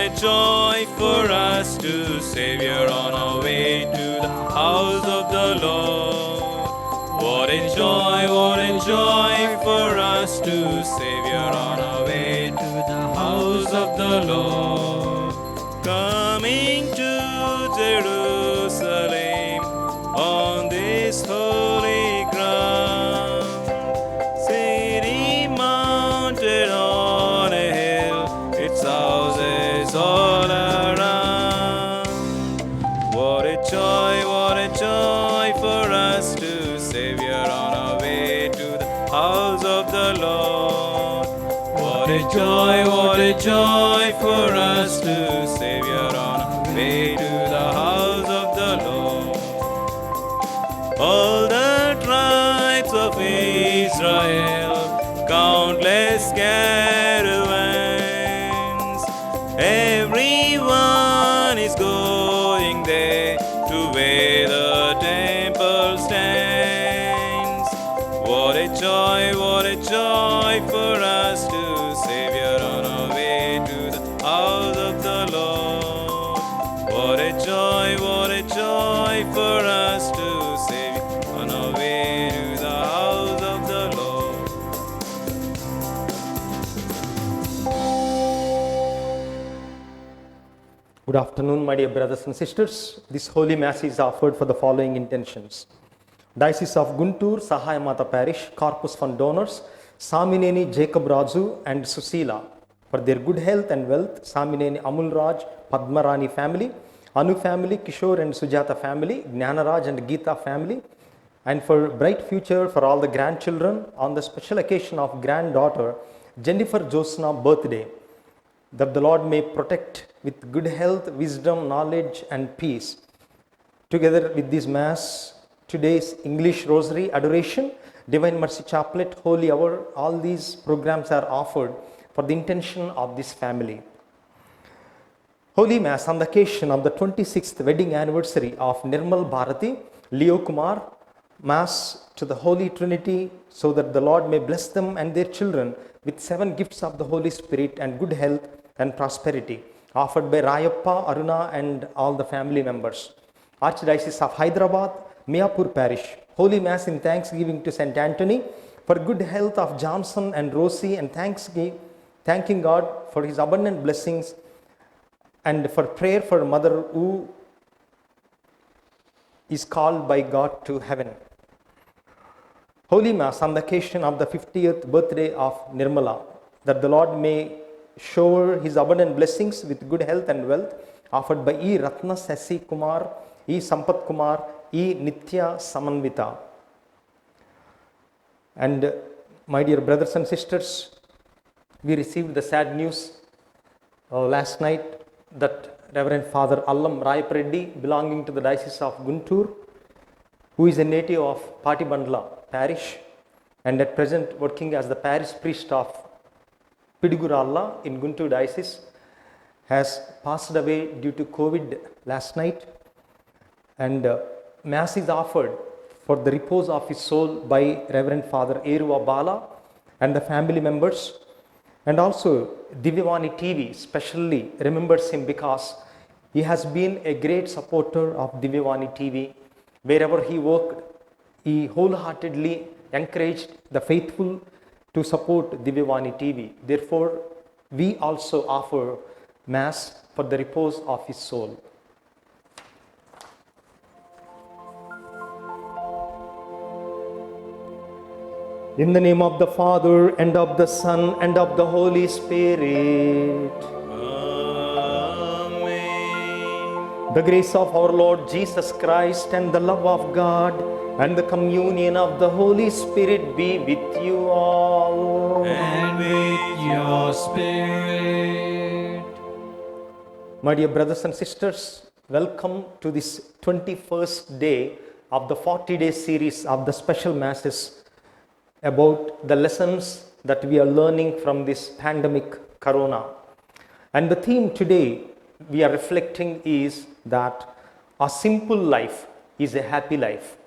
a joy for us to Savior on our way to the house of the Lord. What a joy for us to Savior on our way to the house of the Lord. Coming to Jerusalem on this holy ground, city mounted on a hill, its houses all around. What a joy for us to Savior on our way to the house of the Lord. What a joy for us to Savior on our way to the house of the Lord. All the tribes of Israel, countless caravans, everyone is going there to where the temple stands. What a joy for us to Savior on our way to the house of the Lord. What a joy for us to Savior on our way to the house of the Lord. Good afternoon, my dear brothers and sisters. This Holy Mass is offered for the following intentions. Diocese of Guntur, Sahayamata Parish, Corpus Fund donors, Samineni Jacob Raju and Susila, for their good health and wealth, Samineni Amul Raj, Padmarani family, Anu family, Kishore and Sujata family, Gnanaraj and Geeta family, and for bright future for all the grandchildren on the special occasion of granddaughter Jennifer Josna birthday, that the Lord may protect with good health, wisdom, knowledge and peace. Together with this Mass, today's English Rosary, Adoration, Divine Mercy Chaplet, Holy Hour, all these programs are offered for the intention of this family. Holy Mass on the occasion of the 26th wedding anniversary of Nirmal Bharati, Leo Kumar, Mass to the Holy Trinity, so that the Lord may bless them and their children with 7 gifts of the Holy Spirit and good health and prosperity, offered by Rayappa, Aruna and all the family members. Archdiocese of Hyderabad, Mayapur Parish, Holy Mass in thanksgiving to St. Anthony for good health of Johnson and Rosie, and thanking God for his abundant blessings, and for prayer for mother who is called by God to heaven. Holy Mass on the occasion of the 50th birthday of Nirmala, that the Lord may shower his abundant blessings with good health and wealth, offered by E. Ratna Sasi Kumar, E. Sampat Kumar, E. Nitya Samanvita. And my dear brothers and sisters, we received the sad news last night that Reverend Father Allam Rayapreddy, belonging to the Diocese of Guntur, who is a native of Patibandla Parish and at present working as the parish priest of Pidiguralla in Guntur Diocese, has passed away due to COVID last night. And Mass is offered for the repose of his soul by Reverend Father Eruva Bala and the family members. And also Divyavani TV specially remembers him because he has been a great supporter of Divyavani TV. Wherever he worked, he wholeheartedly encouraged the faithful to support Divyavani TV. Therefore, we also offer Mass for the repose of his soul. In the name of the Father, and of the Son, and of the Holy Spirit. Amen. The grace of our Lord Jesus Christ and the love of God and the communion of the Holy Spirit be with you all. And with your spirit. My dear brothers and sisters, welcome to this 21st day of the 40-day series of the special Masses about the lessons that we are learning from this pandemic corona. And the theme today we are reflecting is that a simple life is a happy life.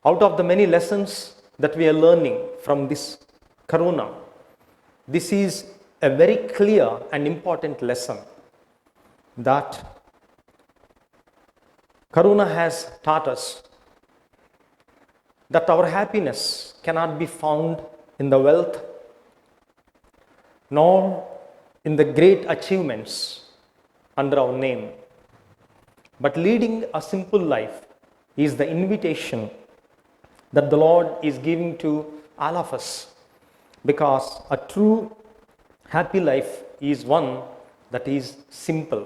Out of the many lessons that we are learning from this corona, this is a very clear and important lesson that Corona has taught us, that our happiness cannot be found in the wealth nor in the great achievements under our name, but leading a simple life is the invitation that the Lord is giving to all of us, because a true happy life is one that is simple.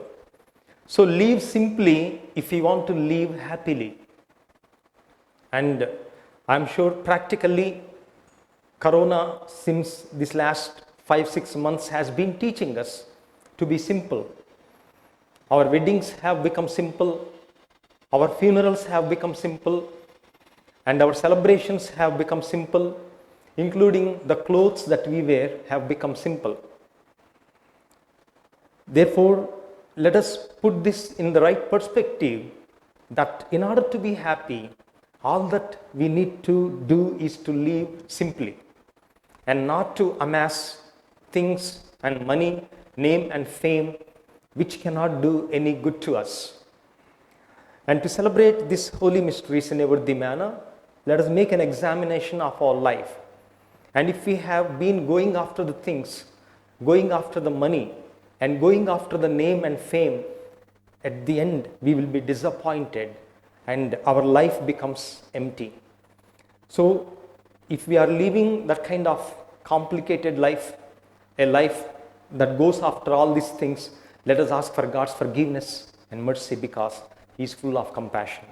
So live simply if you want to live happily. And I'm sure practically Corona since this last 5-6 months has been teaching us to be simple. Our weddings have become simple, our funerals have become simple, and our celebrations have become simple, including the clothes that we wear have become simple. Therefore, let us put this in the right perspective, that in order to be happy, all that we need to do is to live simply and not to amass things and money, name and fame, which cannot do any good to us. And to celebrate these holy mysteries in a worthy manner, let us make an examination of our life. And if we have been going after the things, going after the money, and going after the name and fame, at the end we will be disappointed and our life becomes empty. So if we are living that kind of complicated life, a life that goes after all these things, let us ask for God's forgiveness and mercy, because He is full of compassion.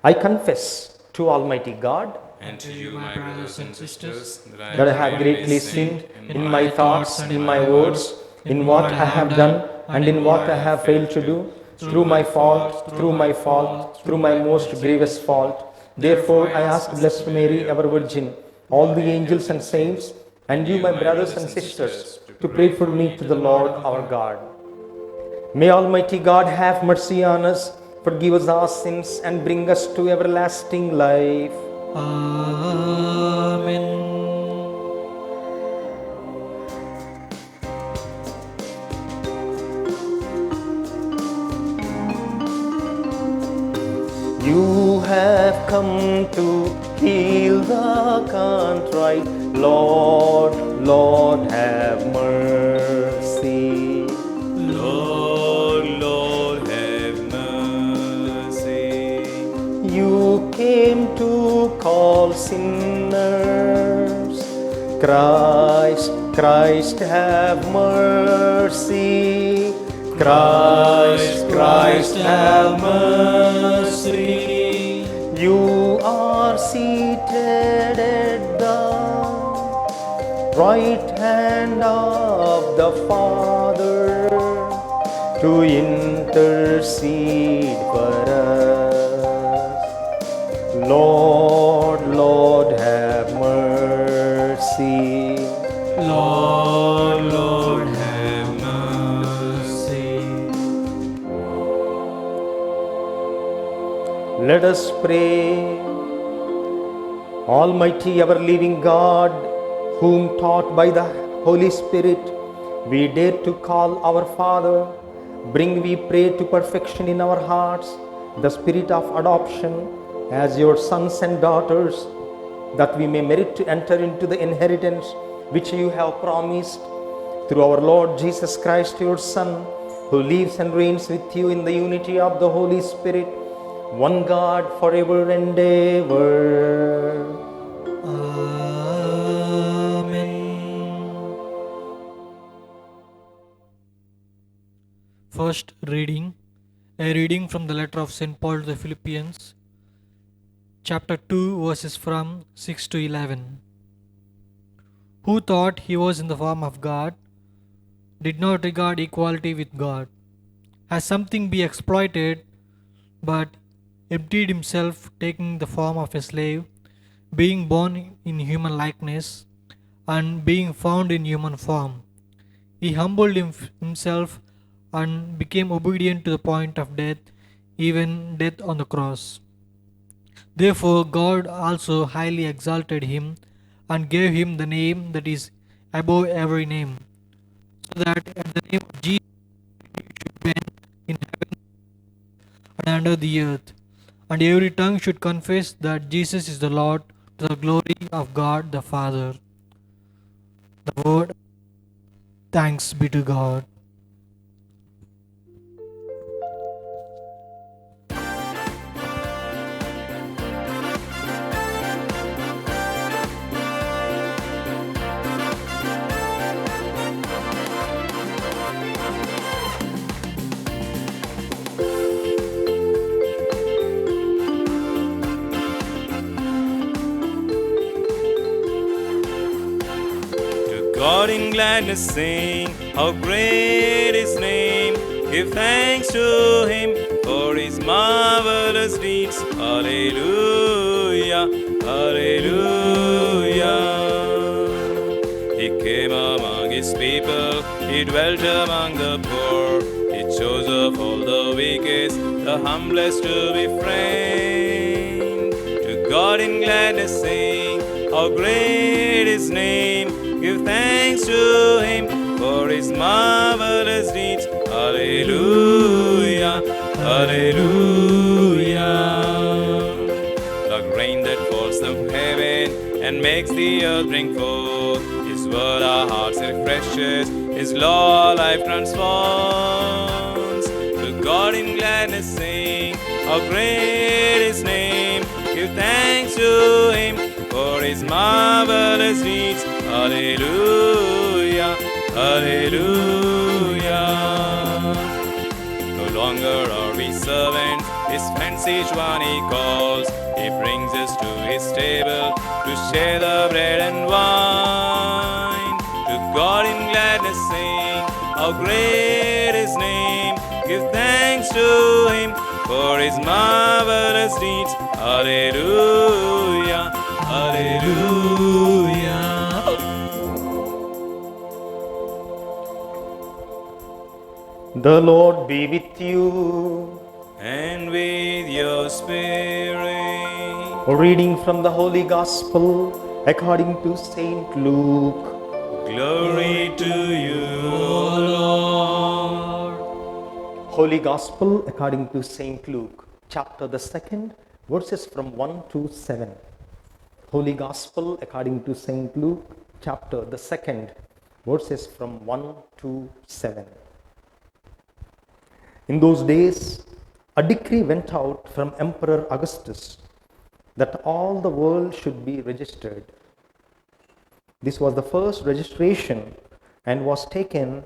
I confess to Almighty God And to you, my brothers and sisters, that I have greatly sinned in my thoughts, in my words, in what I have done and in what I have failed to do, through my fault, through my most grievous fault. Therefore I ask Blessed Mary, ever Virgin, all the angels and saints, and you, my brothers and sisters, to pray for me to the Lord our God. May Almighty God have mercy on us, forgive us our sins, and bring us to everlasting life. Amen. You have come to heal the contrite. Lord, Lord, have mercy. Lord, Lord, have mercy. You came to call sinners. Christ, Christ, have mercy. Christ, Christ, have mercy. You are seated at the right hand of the Father to intercede for us. Lord, Lord, have mercy. Lord, Lord, have mercy. Let us pray. Almighty, ever-living God, whom taught by the Holy Spirit we dare to call our Father, bring, we pray, to perfection in our hearts the spirit of adoption as your sons and daughters, that we may merit to enter into the inheritance which you have promised, through our Lord Jesus Christ, your Son, who lives and reigns with you in the unity of the Holy Spirit, one God, forever and ever. Amen. First reading, a reading from the letter of St. Paul to the Philippians, chapter 2, verses from 6 to 11. Who thought he was in the form of God, did not regard equality with God as something be exploited, but emptied himself, taking the form of a slave, being born in human likeness, and being found in human form. He humbled himself and became obedient to the point of death, even death on the cross. Therefore God also highly exalted him and gave him the name that is above every name, so that at the name of Jesus should bend in heaven and under the earth, and every tongue should confess that Jesus is the Lord, to the glory of God the Father. The word, thanks be to God. To God in gladness sing, how great His name. Give thanks to Him for His marvelous deeds. Hallelujah, hallelujah. He came among His people, He dwelt among the poor. He chose of all the weakest, the humblest to be framed. To God in gladness sing, how great His name. Give thanks to Him for His marvelous deeds. Hallelujah, hallelujah. Like rain that falls from heaven and makes the earth bring forth His word, our hearts refreshes. His law, our life transforms. To God in gladness sing, how great His name. Give thanks to Him for His marvelous deeds. Hallelujah, hallelujah. No longer are we servants, His friends each one He calls. He brings us to His table to share the bread and wine. To God in gladness sing, how great His name. Give thanks to Him for His marvelous deeds. Hallelujah, hallelujah. The Lord be with you. And with your spirit. A reading from the Holy Gospel according to Saint Luke. Glory to you, O Lord. Holy Gospel according to Saint Luke, chapter the 2nd, verses from 1 to 7. Holy Gospel according to Saint Luke, chapter the 2nd, verses from 1 to 7. In those days, a decree went out from Emperor Augustus that all the world should be registered. This was the first registration and was taken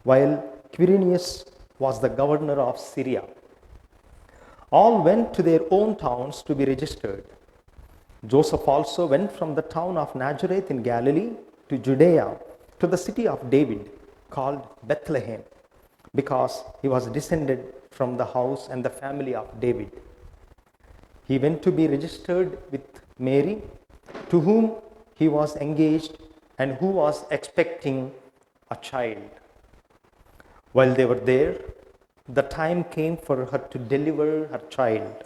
while Quirinius was the governor of Syria. All went to their own towns to be registered. Joseph also went from the town of Nazareth in Galilee to Judea, to the city of David, called Bethlehem, because he was descended from the house and the family of David. He went to be registered with Mary, to whom he was engaged and who was expecting a child. While they were there, the time came for her to deliver her child.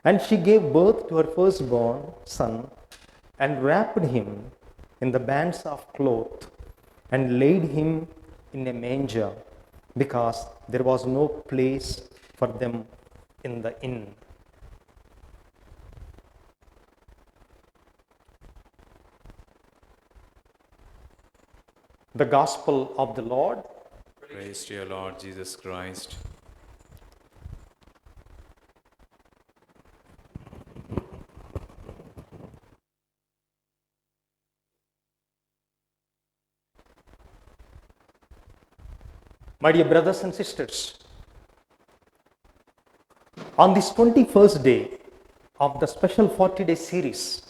And she gave birth to her firstborn son and wrapped him in the bands of cloth and laid him in a manger, because there was no place for them in the inn. The Gospel of the Lord. Praise to your Lord Jesus Christ. My dear brothers and sisters, on this 21st day of the special 40-day series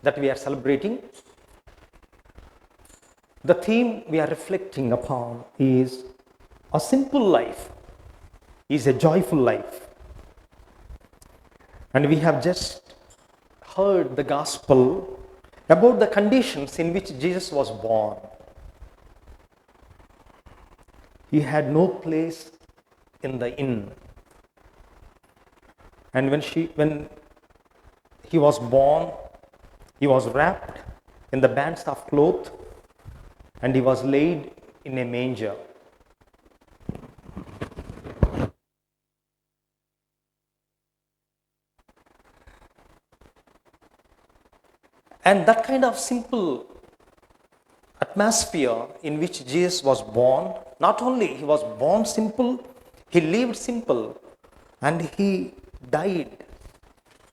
that we are celebrating, the theme we are reflecting upon is a simple life is a joyful life. And we have just heard the gospel about the conditions in which Jesus was born. He had no place in the inn. And when he was born, He was wrapped in the bands of cloth and he was laid in a manger. And that kind of simple atmosphere in which Jesus was born, not only he was born simple, he lived simple and he died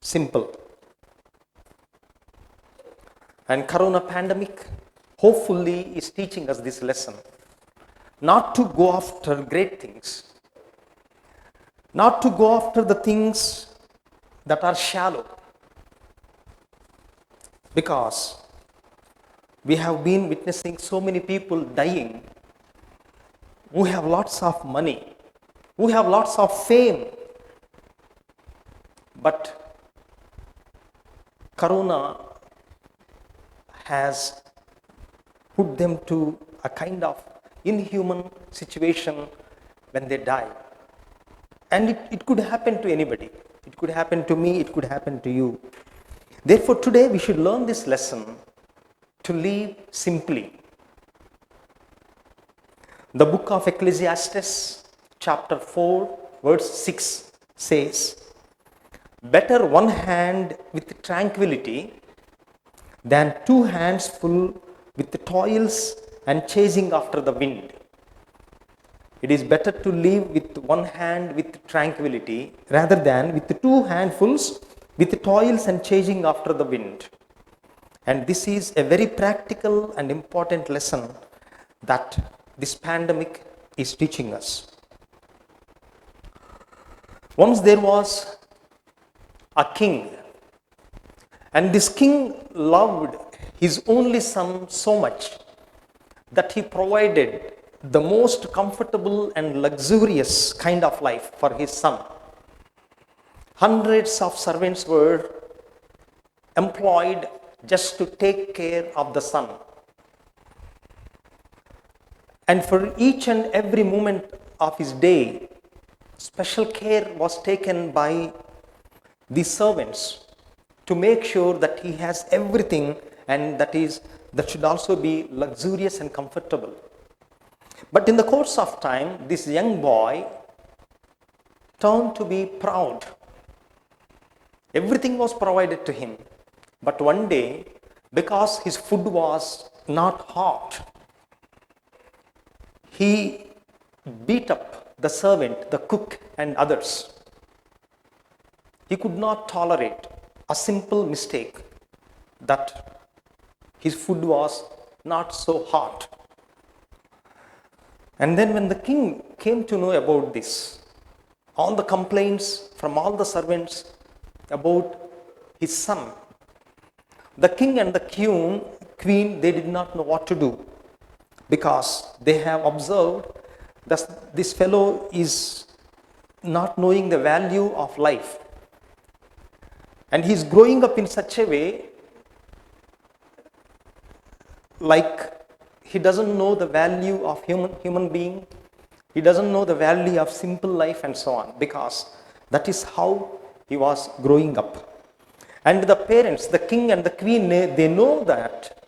simple. And corona pandemic hopefully is teaching us this lesson. Not to go after great things, not to go after the things that are shallow, because we have been witnessing so many people dying who have lots of money, who have lots of fame, but corona has put them to a kind of inhuman situation when they die. And it could happen to anybody. It could happen to me, it could happen to you. Therefore, today we should learn this lesson to live simply. The book of Ecclesiastes, chapter 4, verse 6 says, "Better one hand with tranquility than two hands full with the toils and chasing after the wind." It is better to live with one hand with tranquility rather than with two handfuls with the toils and chasing after the wind. And this is a very practical and important lesson that this pandemic is teaching us. Once there was a king, and this king loved his only son so much that he provided the most comfortable and luxurious kind of life for his son. Hundreds of servants were employed just to take care of the son. And for each and every moment of his day, special care was taken by the servants to make sure that he has everything, and that should also be luxurious and comfortable. But in the course of time, this young boy turned to be proud. Everything was provided to him. But one day, because his food was not hot, he beat up the servant, the cook, and others. He could not tolerate a simple mistake that his food was not so hot. And then when the king came to know about this, all the complaints from all the servants about his son, the king and the queen, they did not know what to do, because they have observed that this fellow is not knowing the value of life. And he is growing up in such a way like he doesn't know the value of human being. He doesn't know the value of simple life and so on, because that is how he was growing up. And the parents, the king and the queen, they know that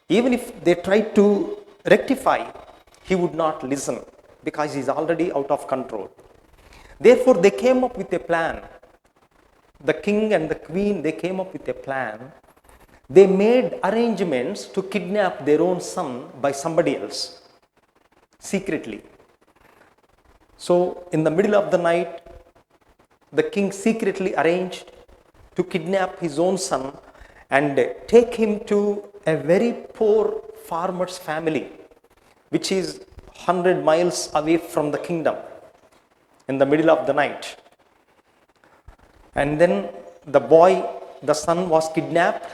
even if they try to rectify, he would not listen, because he is already out of control. Therefore, they came up with a plan. The king and the queen, they came up with a plan. They made arrangements to kidnap their own son by somebody else, secretly. So, in the middle of the night, the king secretly arranged to kidnap his own son and take him to a very poor farmer's family, which is 100 miles away from the kingdom, in the middle of the night. And then the son was kidnapped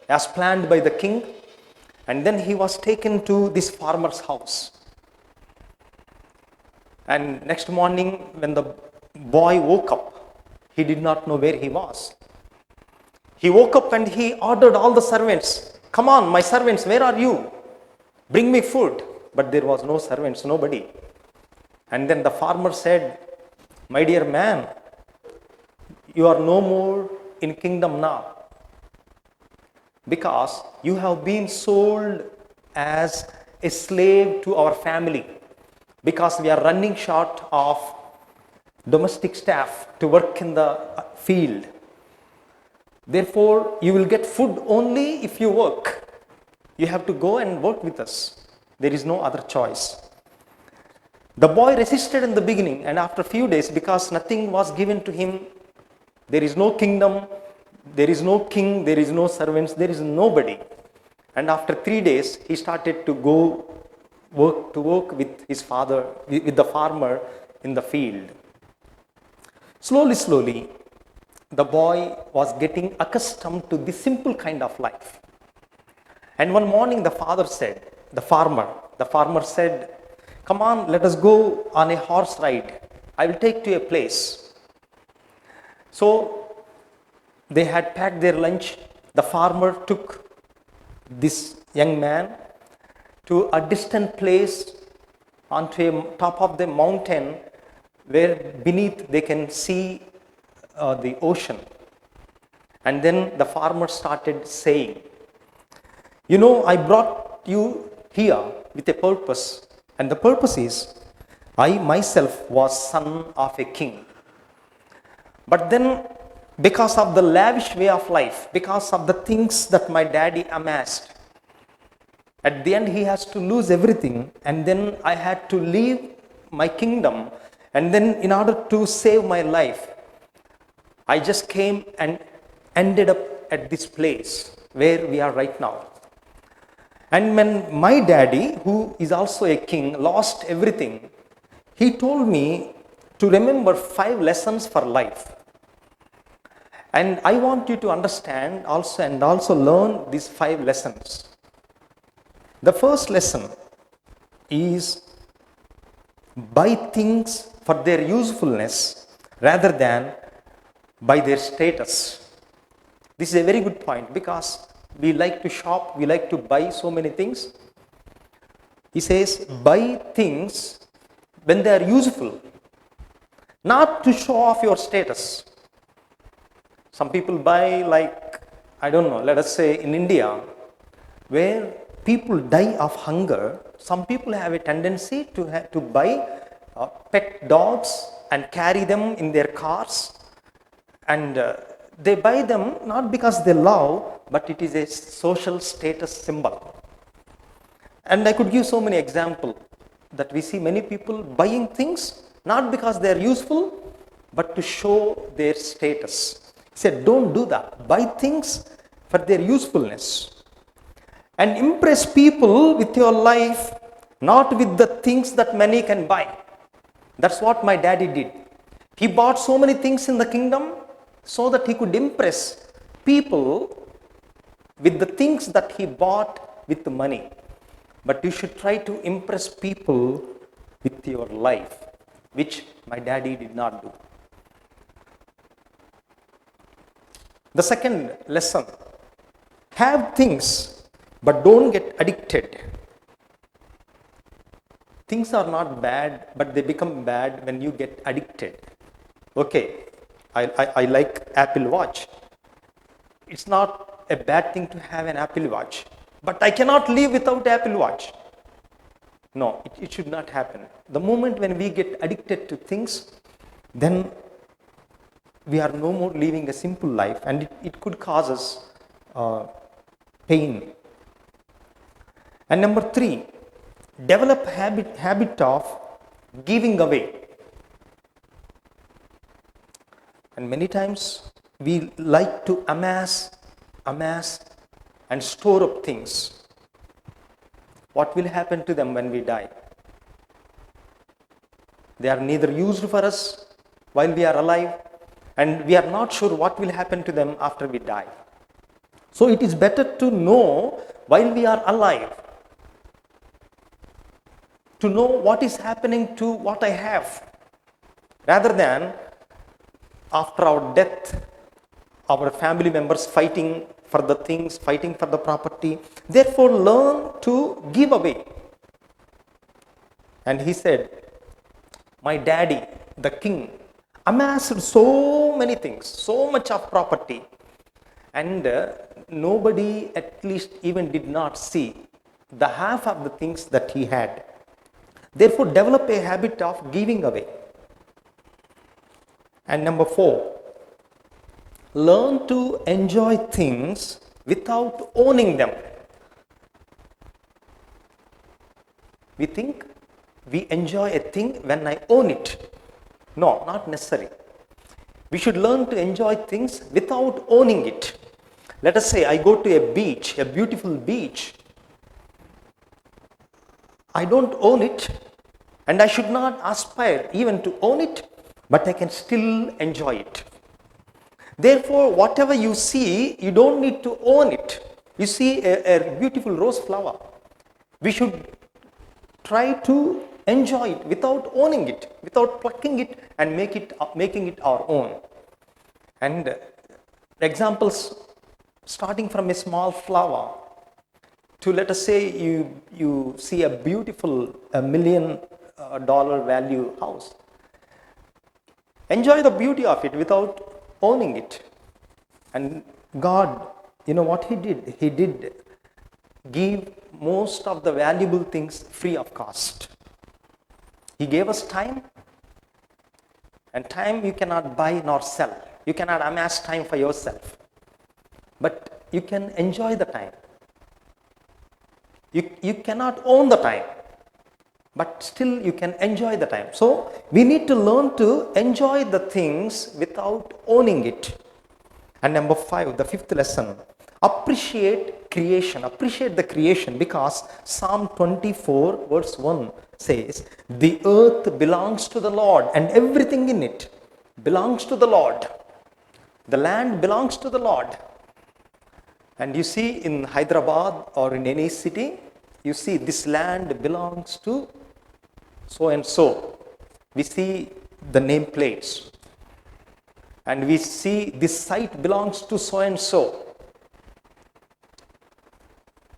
as planned by the king, and then he was taken to this farmer's house. And next morning, when the boy woke up, he did not know where he was. He woke up and he ordered all the servants, "Come on, my servants, where are you? Bring me food." But there was no servants, nobody. And then the farmer said, "My dear man, you are no more in kingdom now. because you have been sold as a slave to our family, because we are running short of domestic staff to work in the field. Therefore, you will get food only if you work. You have to go and work with us. There is no other choice. The boy resisted in the beginning, and after a few days, because nothing was given to him, there is no kingdom, there is no king, there is no servants, there is nobody. And after 3 days, he started to go work with his father, with the farmer in the field. Slowly, the boy was getting accustomed to this simple kind of life. And one morning the farmer said, "Come on, let us go on a horse ride. I will take you to a place." So they had packed their lunch. The farmer took this young man to a distant place onto a top of the mountain where beneath they can see the ocean. And then the farmer started saying, "You know, I brought you here with a purpose, and the purpose is I myself was son of a king. But then, because of the lavish way of life, because of the things that my daddy amassed, at the end he has to lose everything, and then I had to leave my kingdom, and then in order to save my life, I just came and ended up at this place where we are right now. And when my daddy, who is also a king, lost everything, he told me to remember 5 lessons for life. And I want you to understand also and also learn these 5 lessons. The first lesson is buy things for their usefulness rather than by their status. This is a very good point, because we like to shop, we like to buy so many things. He says, buy things when they are useful, not to show off your status. Some people buy, like, I don't know, let us say in India, where people die of hunger, some people have a tendency to buy pet dogs and carry them in their cars. And they buy them not because they love, but it is a social status symbol. And I could give so many examples that we see many people buying things not because they are useful, but to show their status. He said, don't do that. Buy things for their usefulness. And impress people with your life, not with the things that many can buy. That's what my daddy did. He bought so many things in the kingdom so that he could impress people with the things that he bought with the money. But you should try to impress people with your life, which my daddy did not do. The second lesson, have things, but don't get addicted. Things are not bad, but they become bad when you get addicted. Okay, I like Apple Watch. It's not a bad thing to have an Apple Watch, but I cannot live without Apple Watch. No, it should not happen. The moment when we get addicted to things, then we are no more living a simple life, and it could cause us pain. And number 3, develop habit of giving away. And many times we like to amass and store up things. What will happen to them when we die? They are neither used for us while we are alive, and we are not sure what will happen to them after we die. So it is better to know while we are alive, to know what is happening to what I have, rather than after our death, our family members fighting for the things, fighting for the property. Therefore, learn to give away. And he said, my daddy, the king, amassed so many things, so much of property, and nobody at least even did not see the half of the things that he had. Therefore, develop a habit of giving away. And number 4, learn to enjoy things without owning them. We think we enjoy a thing when I own it. No, not necessary. We should learn to enjoy things without owning it. Let us say I go to a beach, a beautiful beach. I don't own it, and I should not aspire even to own it, but I can still enjoy it. Therefore, whatever you see, you don't need to own it. You see a beautiful rose flower. We should try to enjoy it without owning it, without plucking it and making it our own. And examples starting from a small flower to, let us say, you see a beautiful $1 million value house. Enjoy the beauty of it without owning it. And God, you know what He did? He did give most of the valuable things free of cost. He gave us time, and time you cannot buy nor sell. You cannot amass time for yourself, but you can enjoy the time. You cannot own the time, but still you can enjoy the time. So we need to learn to enjoy the things without owning it. And number 5, the 5th lesson, appreciate creation. Appreciate the creation, because Psalm 24 verse 1 says, the earth belongs to the Lord and everything in it belongs to the Lord. The land belongs to the Lord. And you see in Hyderabad or in any city, you see this land belongs to so and so. We see the nameplates. And we see this site belongs to so and so.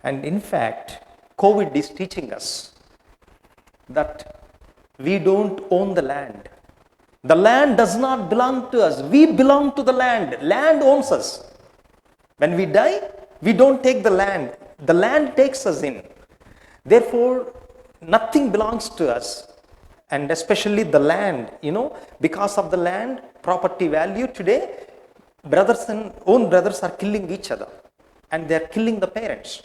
And in fact, COVID is teaching us that we don't own the land. The land does not belong to us. We belong to the land. Land owns us. When we die, we don't take the land. The land takes us in. Therefore, nothing belongs to us. And especially the land, because of the land, property value today, own brothers are killing each other. And they are killing the parents.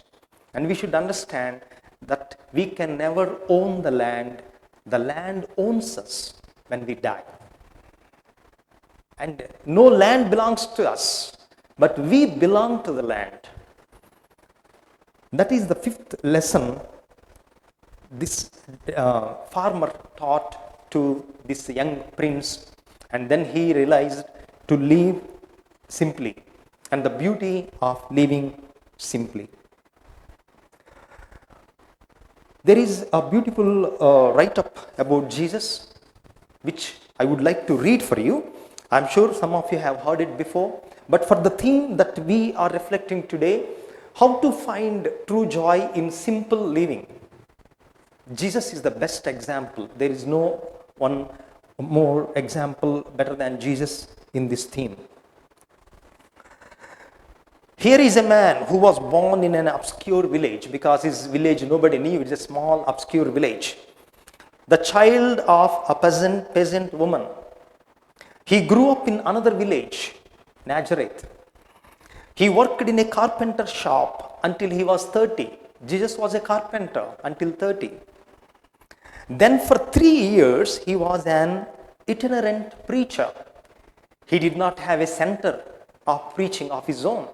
And we should understand that we can never own the land. The land owns us when we die. And no land belongs to us, but we belong to the land. That is the 5th lesson this farmer taught to this young prince, and then he realized to live simply and the beauty of living simply. There is a beautiful write-up about Jesus, which I would like to read for you. I'm sure some of you have heard it before, but for the theme that we are reflecting today, how to find true joy in simple living. Jesus is the best example. There is no one more example better than Jesus in this theme. Here is a man who was born in an obscure village, because his village nobody knew. It's a small obscure village. The child of a peasant woman. He grew up in another village, Nazareth. He worked in a carpenter shop until he was 30. Jesus was a carpenter until 30. Then for 3 years, he was an itinerant preacher. He did not have a center of preaching of his own.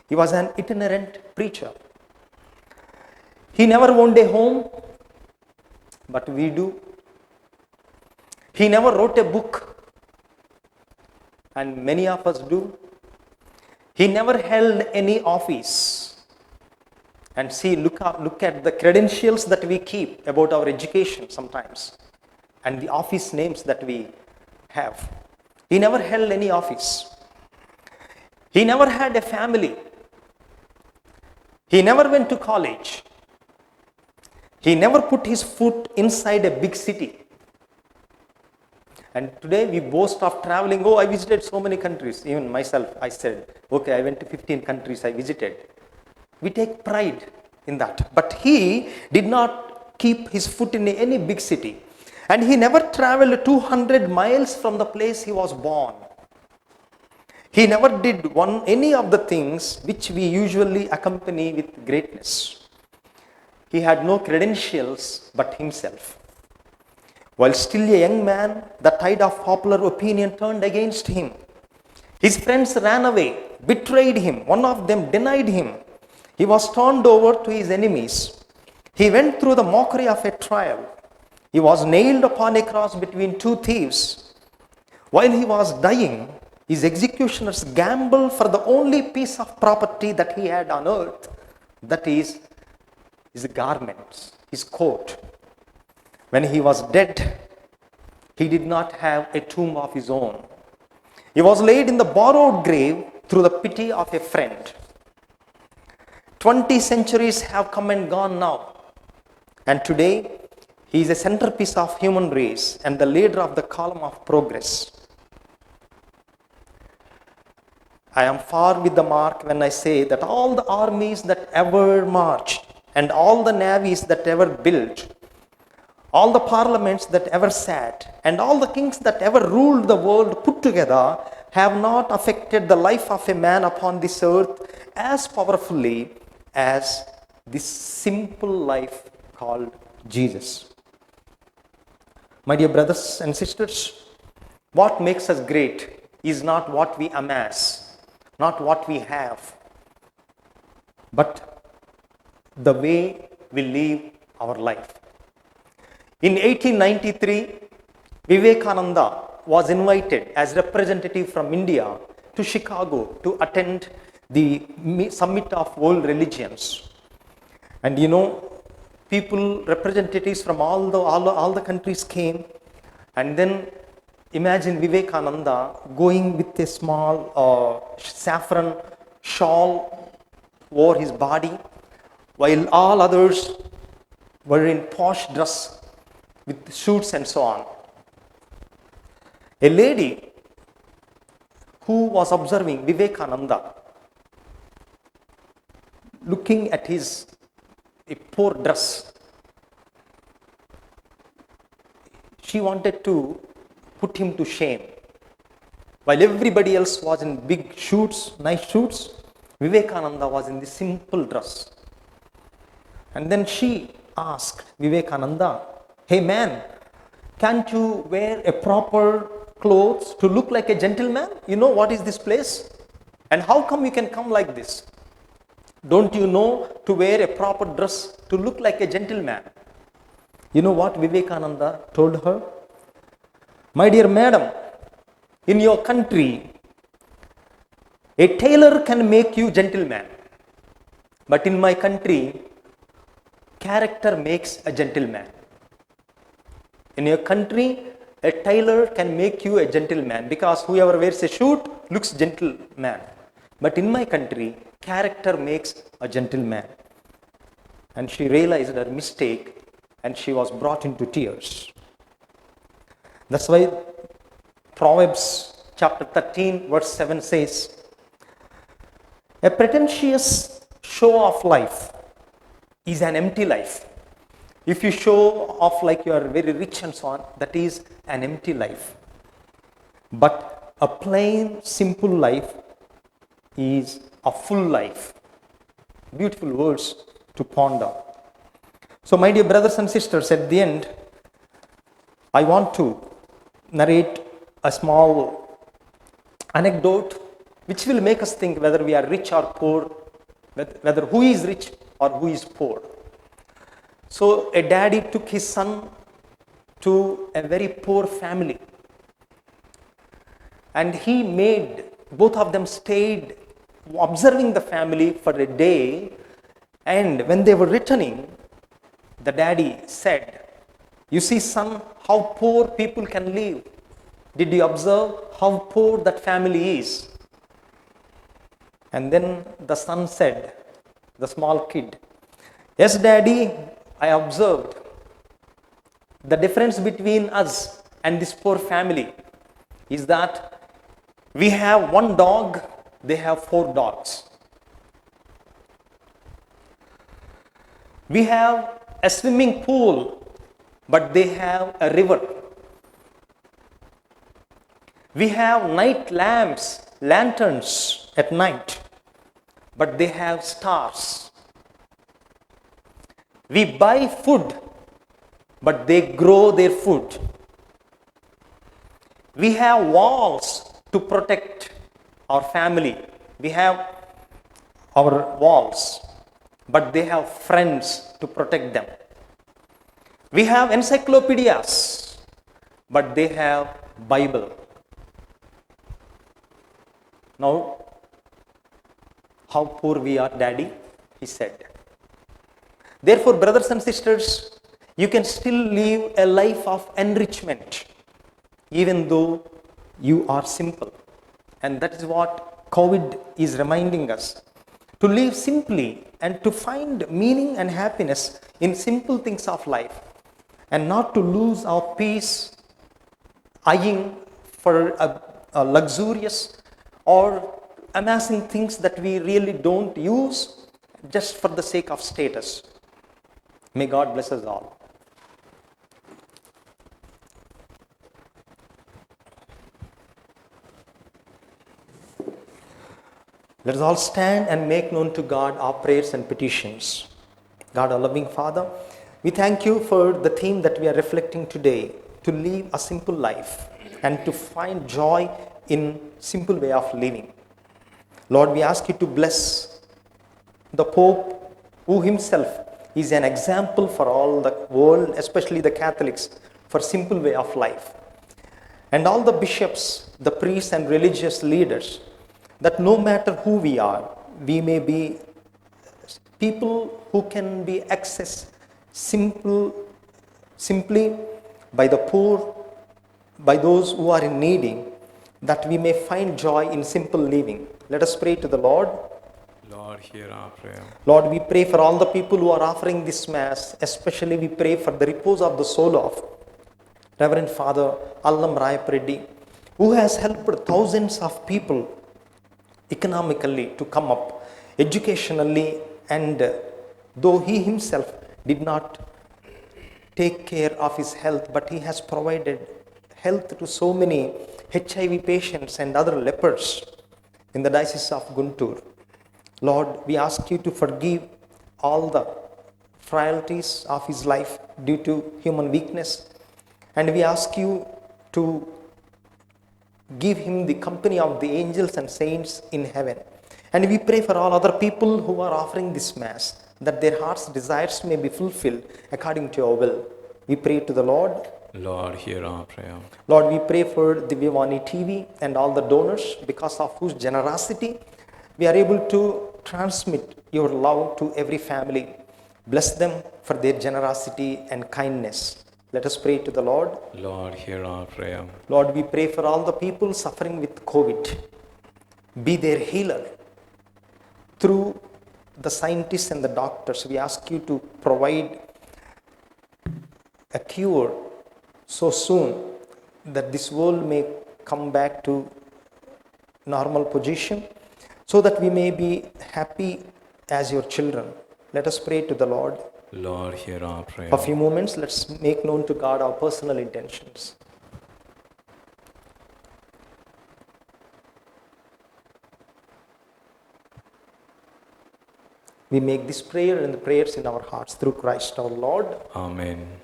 He was an itinerant preacher. He never owned a home, but we do. He never wrote a book, and many of us do. He never held any office. And see, look at the credentials that we keep about our education sometimes, and the office names that we have. He never held any office. He never had a family. He never went to college. He never put his foot inside a big city. And today we boast of traveling. Oh, I visited so many countries. Even myself, I said, okay, I went to 15 countries I visited. We take pride in that. But he did not keep his foot in any big city. And he never traveled 200 miles from the place he was born. He never did any of the things which we usually accompany with greatness. He had no credentials but himself. While still a young man, the tide of popular opinion turned against him. His friends ran away, betrayed him. One of them denied him. He was turned over to his enemies. He went through the mockery of a trial. He was nailed upon a cross between two thieves. While he was dying, his executioners gambled for the only piece of property that he had on earth, that is, his garments, his coat. When he was dead, he did not have a tomb of his own. He was laid in the borrowed grave through the pity of a friend. 20 centuries have come and gone now. And today, he is a centerpiece of human race and the leader of the column of progress. I am far with the mark when I say that all the armies that ever marched and all the navies that ever built, all the parliaments that ever sat, and all the kings that ever ruled the world put together have not affected the life of a man upon this earth as powerfully as this simple life called Jesus. My dear brothers and sisters, what makes us great is not what we amass, not what we have, but the way we live our life. In 1893, Vivekananda was invited as representative from India to Chicago to attend the Summit of World Religions. And people, representatives from all the countries came, and then imagine Vivekananda going with a small saffron shawl over his body, while all others were in posh dress with suits and so on. A lady who was observing Vivekananda, looking at his poor dress, she wanted to put him to shame. While everybody else was in big suits, nice suits, Vivekananda was in the simple dress. And then she asked Vivekananda, "Hey man, can't you wear a proper clothes to look like a gentleman? You know what is this place? And how come you can come like this? Don't you know to wear a proper dress to look like a gentleman?" You know what Vivekananda told her? "My dear madam, in your country, a tailor can make you gentleman. But in my country, character makes a gentleman. In your country, a tailor can make you a gentleman because whoever wears a suit looks gentleman. But in my country, character makes a gentleman." And she realized her mistake and she was brought into tears. That's why Proverbs chapter 13 verse 7 says, "A pretentious show of life is an empty life." If you show off like you are very rich and so on, that is an empty life. But a plain, simple life is a full life. Beautiful words to ponder. So, my dear brothers and sisters, at the end, I want to narrate a small anecdote which will make us think whether we are rich or poor, whether who is rich or who is poor. So, a daddy took his son to a very poor family, and he made, both of them stayed observing the family for a day, and when they were returning, the daddy said, "You see, son, how poor people can live. Did you observe how poor that family is?" And then the son said, the small kid, "Yes, daddy, I observed. The difference between us and this poor family is that we have one dog, they have 4 dogs. We have a swimming pool, but they have a river. We have night lamps, lanterns at night, but they have stars. We buy food, but they grow their food. We have walls to protect our family. We have our walls, but they have friends to protect them. We have encyclopedias, but they have Bible. Now, how poor we are, Daddy, he said. Therefore, brothers and sisters, you can still live a life of enrichment, even though you are simple. And that is what COVID is reminding us. To live simply and to find meaning and happiness in simple things of life, and not to lose our peace eyeing for a luxurious or amassing things that we really don't use just for the sake of status. May God bless us all. Let us all stand and make known to God our prayers and petitions. God, our loving Father, we thank you for the theme that we are reflecting today, to live a simple life and to find joy in simple way of living. Lord, we ask you to bless the Pope, who himself is an example for all the world, especially the Catholics, for simple way of life. And all the bishops, the priests and religious leaders, that no matter who we are, we may be people who can be accessed simply by the poor, by those who are in needing, that we may find joy in simple living. Let us pray to the Lord. Lord, hear our prayer. Lord, we pray for all the people who are offering this Mass, especially we pray for the repose of the soul of Reverend Father Allam Rayapareddy, who has helped thousands of people economically to come up, educationally, and though he himself did not take care of his health, but he has provided health to so many HIV patients and other lepers in the Diocese of Guntur. Lord, we ask you to forgive all the frailties of his life due to human weakness, and we ask you to give him the company of the angels and saints in heaven. And we pray for all other people who are offering this Mass, that their heart's desires may be fulfilled according to your will. We pray to the Lord. Lord, hear our prayer. Lord, we pray for Divyavani TV and all the donors, because of whose generosity we are able to transmit your love to every family. Bless them for their generosity and kindness. Let us pray to the Lord. Lord, hear our prayer. Lord, we pray for all the people suffering with COVID. Be their healer. Through the scientists and the doctors, we ask you to provide a cure so soon that this world may come back to normal position, so that we may be happy as your children. Let us pray to the Lord. Lord, hear our prayer. For a few moments, let's make known to God our personal intentions. We make this prayer and the prayers in our hearts through Christ our Lord. Amen.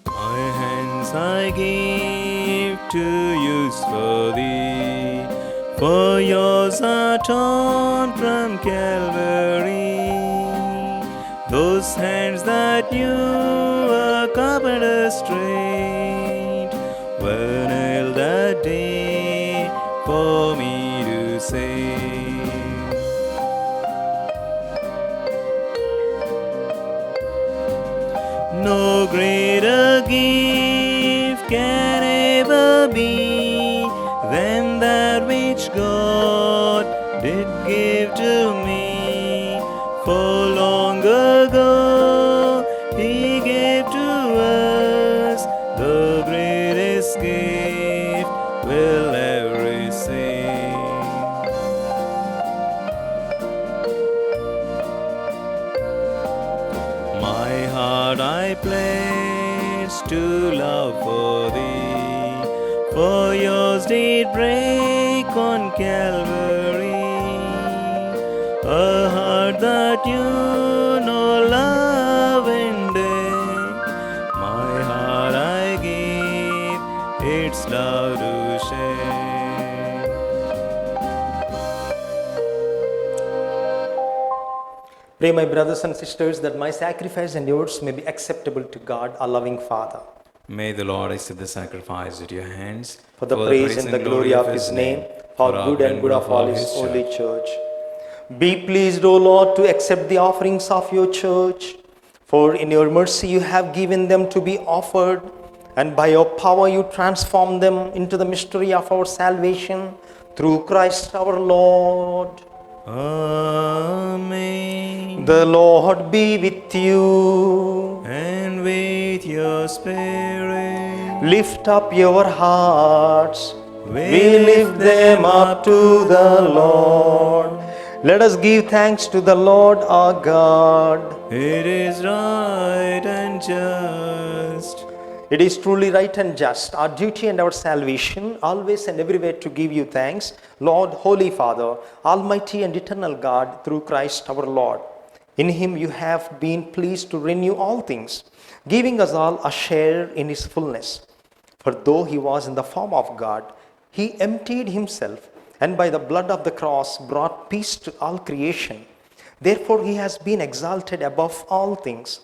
My hands I give to use for thee, for yours are torn from Calvary. Those hands that you are carpenter straight were nailed that day for me to save. No greater gift can ever be than For long ago He gave to us the greatest gift we'll ever receive. My heart I pledge to love for Thee, for yours did break on Calvary, a heart that you know love and day. My heart I give, its love to share. Pray, my brothers and sisters, that my sacrifice and yours may be acceptable to God, our loving Father. May the Lord accept the sacrifice at your hands, For the praise and the glory of His name, for good and good of all His holy church. Be pleased, O Lord, to accept the offerings of your church, for in your mercy you have given them to be offered, and by your power you transform them into the mystery of our salvation through Christ our Lord. Amen. The Lord be with you. And with your spirit, Lift up your hearts. We We lift them up to the Lord. Let us give thanks to the Lord our God. it is right and just. It is truly right and just, our duty and our salvation, always and everywhere to give you thanks, Lord, Holy Father, Almighty and eternal God, through Christ our Lord. In Him you have been pleased to renew all things, giving us all a share in His fullness. For though He was in the form of God, He emptied Himself, and by the blood of the cross brought peace to all creation. Therefore He has been exalted above all things,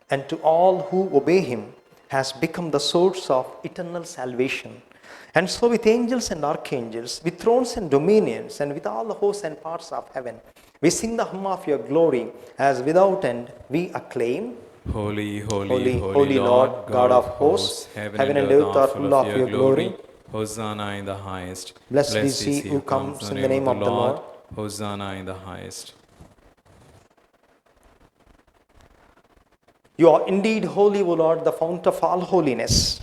and to all who obey Him has become the source of eternal salvation. And so with angels and archangels, with thrones and dominions, and with all the hosts and parts of heaven, we sing the hymn of your glory, as without end we acclaim, Holy, Holy, holy, holy Lord, God of hosts, heaven and earth are full of your glory. Hosanna in the highest. Blessed is he who comes in the name of the Lord. Hosanna in the highest. You are indeed holy, O Lord, the fount of all holiness.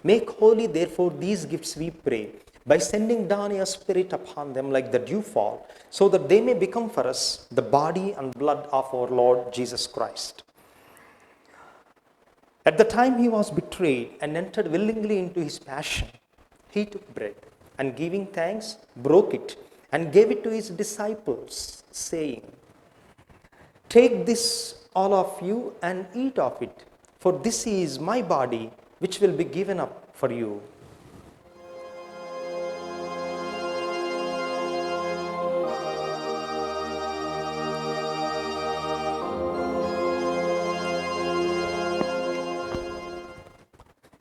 Make holy, therefore, these gifts, we pray, by sending down your Spirit upon them like the dewfall, so that they may become for us the body and blood of our Lord Jesus Christ. At the time he was betrayed and entered willingly into his passion, he took bread and giving thanks, broke it and gave it to his disciples, saying, "Take this, all of you, and eat of it, for this is my body, which will be given up for you."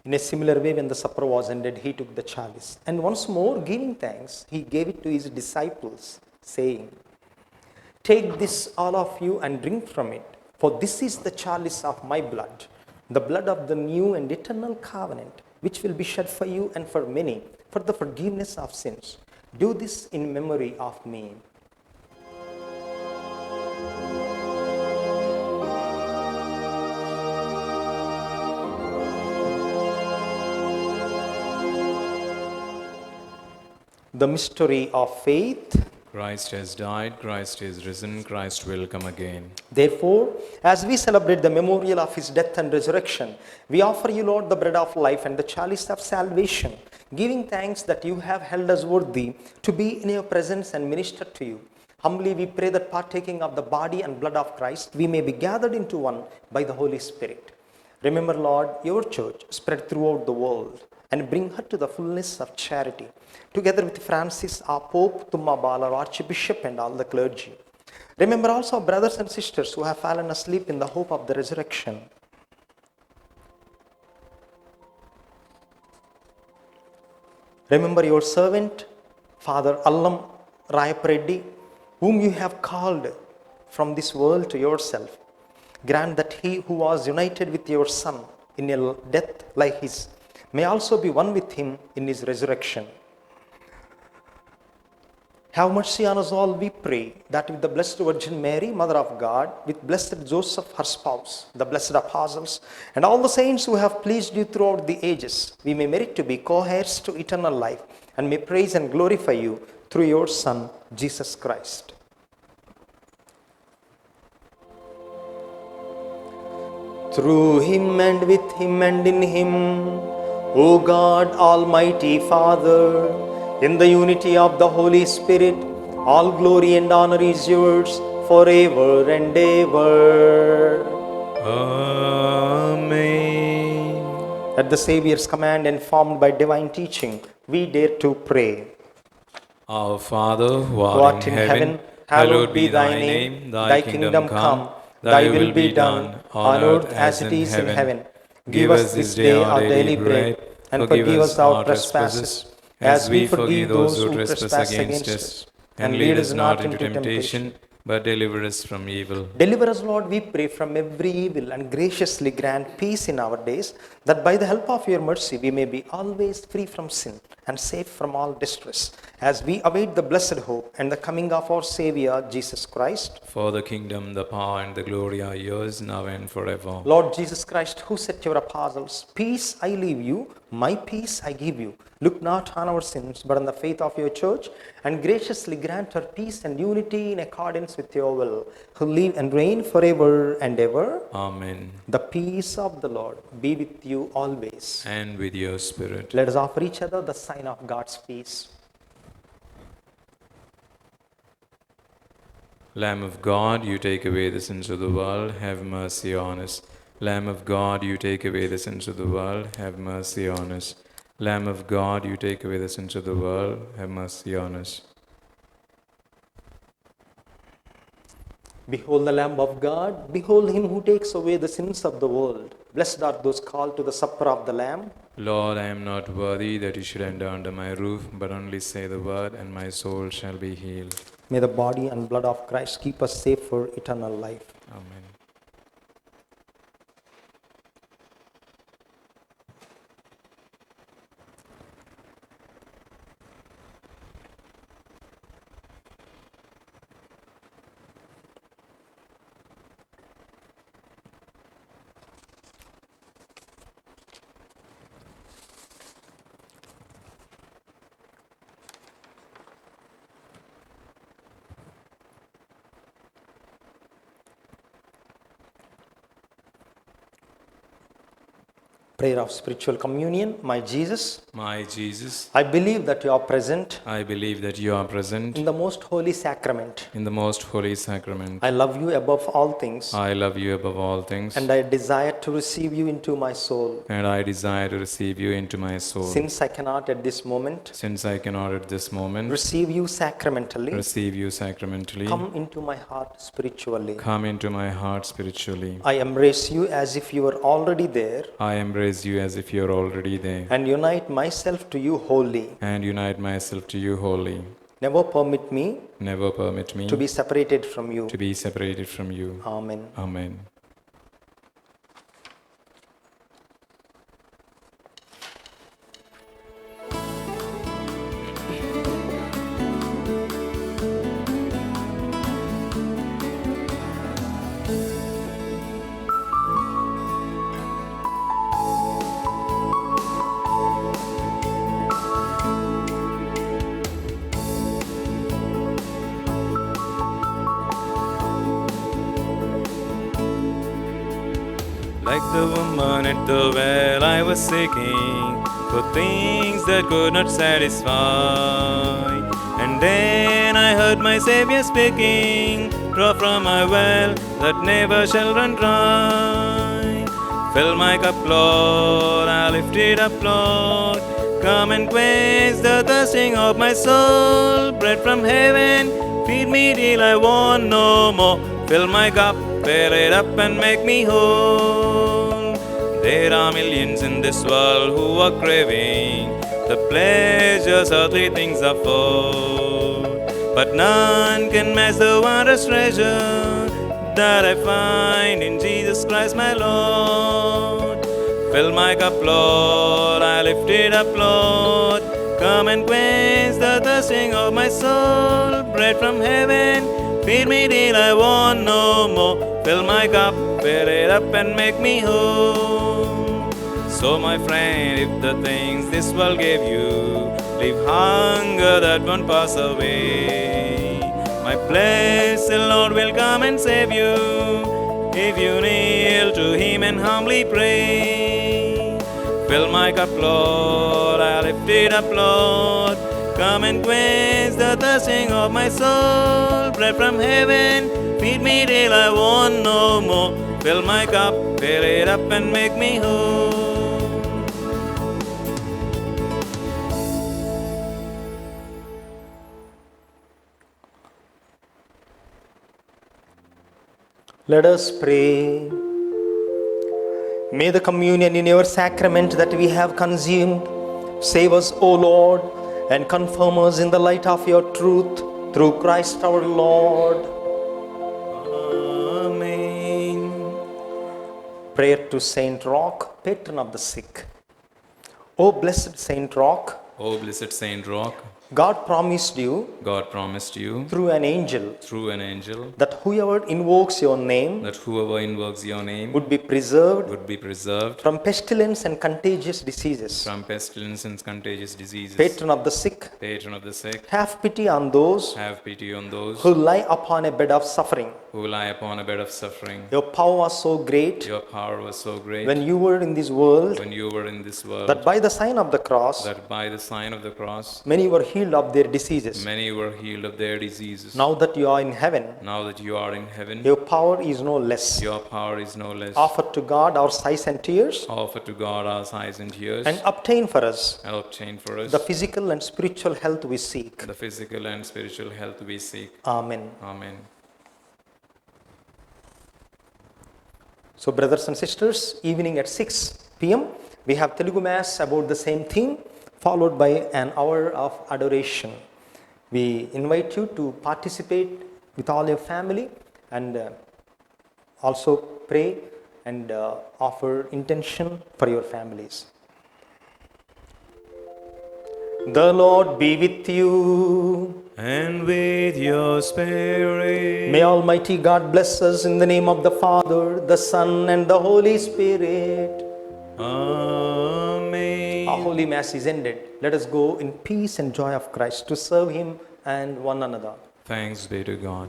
In a similar way, when the supper was ended, he took the chalice, and once more giving thanks, he gave it to his disciples, saying, "Take this, all of you, and drink from it, for this is the chalice of my blood, the blood of the new and eternal covenant, which will be shed for you and for many, for the forgiveness of sins. Do this in memory of me." The mystery of faith. Christ has died, Christ is risen, Christ will come again. Therefore, as we celebrate the memorial of his death and resurrection, we offer you, Lord, the bread of life and the chalice of salvation, giving thanks that you have held us worthy to be in your presence and minister to you. Humbly we pray that partaking of the body and blood of Christ, we may be gathered into one by the Holy Spirit. Remember, Lord, your church spread throughout the world, and bring her to the fullness of charity, together with Francis, our Pope, Thummabal, our Archbishop, and all the clergy. Remember also our brothers and sisters who have fallen asleep in the hope of the resurrection. Remember your servant, Father Allam Rayapareddy, whom you have called from this world to yourself. Grant that he who was united with your Son in a death like his may also be one with him in his resurrection. Have mercy on us all, we pray, that with the Blessed Virgin Mary, Mother of God, with Blessed Joseph, her spouse, the blessed apostles, and all the saints who have pleased you throughout the ages, we may merit to be co-heirs to eternal life, and may praise and glorify you through your Son, Jesus Christ. Through him and with him and in him, O God, Almighty Father, in the unity of the Holy Spirit, all glory and honor is yours forever and ever. Amen. At the Saviour's command and formed by divine teaching, we dare to pray. Our Father, who Who art in heaven, hallowed be thy name. Thy kingdom come, thy will be done, on earth as it is in heaven. Give us this day our daily bread, and forgive us our trespasses, as we forgive those who trespass against us. And lead us not into temptation, but deliver us from evil. Deliver us, Lord, we pray, from every evil, and graciously grant peace in our days, that by the help of your mercy we may be always free from sin and safe from all distress, as we await the blessed hope and the coming of our Savior, Jesus Christ. For the kingdom, the power, and the glory are yours, now and forever. Lord Jesus Christ, who said to your apostles, "Peace I leave you, my peace I give you," look not on our sins, but on the faith of your church, and graciously grant her peace and unity in accordance with your will, who live and reign forever and ever. Amen. The peace of the Lord be with you always. And with your spirit. Let us offer each other the sign of God's peace. Lamb of God, you take away the sins of the world, have mercy on us. Lamb of God, you take away the sins of the world, have mercy on us. Lamb of God, you take away the sins of the world, have mercy on us. Behold the Lamb of God, behold him who takes away the sins of the world. Blessed are those called to the supper of the Lamb. Lord, I am not worthy that you should enter under my roof, but only say the word, and my soul shall be healed. May the body and blood of Christ keep us safe for eternal life. Amen. Prayer of spiritual communion. My Jesus, My Jesus, I believe that you are present I believe that you are present in the most holy sacrament. in the most holy sacrament. I love you above all things, I love you above all things, and I desire to receive you into my soul. and I desire to receive you into my soul. Since I cannot at this moment Since I cannot at this moment receive you sacramentally, receive you sacramentally, come into my heart spiritually. come into my heart spiritually. I embrace you as if you were already there, I embrace you as if you are already there, and unite myself to you wholly. and unite myself to you wholly. Never permit me Never permit me to be separated from you. to be separated from you. Amen. Amen. Like the woman at the well, I was seeking for things that could not satisfy. And then I heard my Savior speaking, draw from my well that never shall run dry. Fill my cup, Lord, I lift it up, Lord. Come and quench the thirsting of my soul. Bread from heaven, feed me till I want no more. Fill my cup, fill it up and make me whole. There are millions in this world who are craving the pleasures earthly things afford, but none can match the wondrous treasure that I find in Jesus Christ my Lord. Fill my cup, Lord, I lift it up, Lord. Come and quench the thirsting of my soul. Bread from heaven, feed me till I want no more. Fill my cup, fill it up and make me whole. So my friend, if the things this world gave you, leave hunger that won't pass away. My blessed Lord will come and save you, if you kneel to Him and humbly pray. Fill my cup, Lord, I lift it up, Lord. Come and quench the thirsting of my soul. Bread from heaven, feed me till I want no more. Fill my cup, fill it up and make me whole. Let us pray. May the communion in your sacrament that we have consumed save us, O Lord, and confirm us in the light of your truth through Christ our Lord. Amen. Prayer to Saint Roch, patron of the sick. O blessed Saint Roch, O blessed Saint Roch, God promised you God promised you through an angel through an angel that whoever invokes your name that whoever invokes your name would be preserved would be preserved from pestilence and contagious diseases. from pestilence and contagious diseases. Patron of the sick, Patron of the sick, have pity on those have pity on those who lie upon a bed of suffering. who lie upon a bed of suffering. Your power was so great Your power was so great when you were in this world when you were in this world that by the sign of the cross, that by the sign of the cross many were healed of their diseases. many were healed of their diseases. Now that you are in heaven, Now that you are in heaven, your power is no less. your power is no less. Offer to God our sighs and tears Offer to God our sighs and tears and obtain for us and obtain for us the physical and spiritual health we seek. the physical and spiritual health we seek. Amen. Amen. So, brothers and sisters, evening at 6 p.m., we have Telugu Mass about the same theme, followed by an hour of adoration. We invite you to participate with all your family and also pray and offer intention for your families. The Lord be with you. And with your spirit. May Almighty God bless us in the name of the Father, the Son, and the Holy Spirit. Amen. Our Holy Mass is ended. Let us go in peace and joy of Christ to serve Him and one another. Thanks be to God.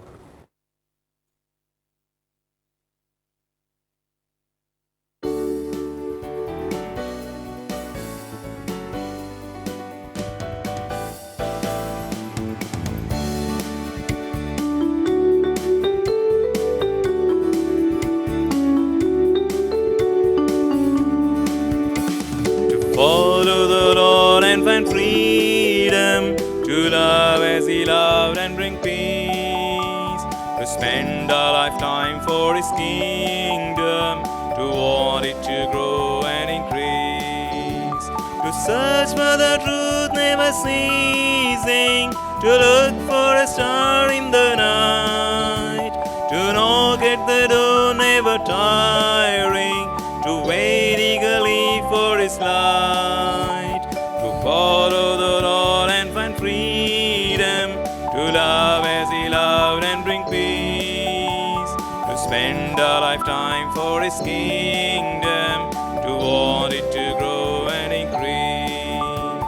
Follow the Lord and find freedom, to love as He loved and bring peace, to spend our lifetime for His kingdom, to want it to grow and increase, to search for the truth never ceasing, to look for a star in the night, to knock at the door never tiring, to wait eagerly for His light, to follow the Lord and find freedom, to love as He loved and bring peace, to spend our lifetime for His kingdom, to want it to grow and increase,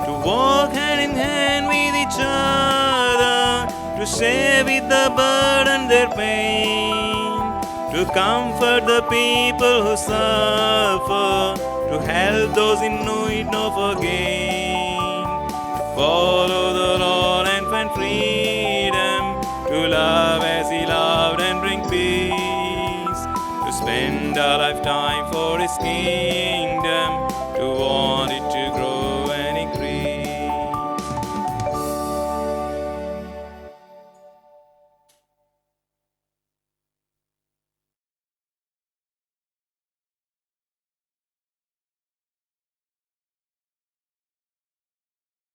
to walk hand in hand with each other, to share with the burden their pain, to comfort the people who suffer, to help those in need no gain, to follow the Lord and find freedom, to love as He loved and bring peace, to spend our lifetime for His kingdom,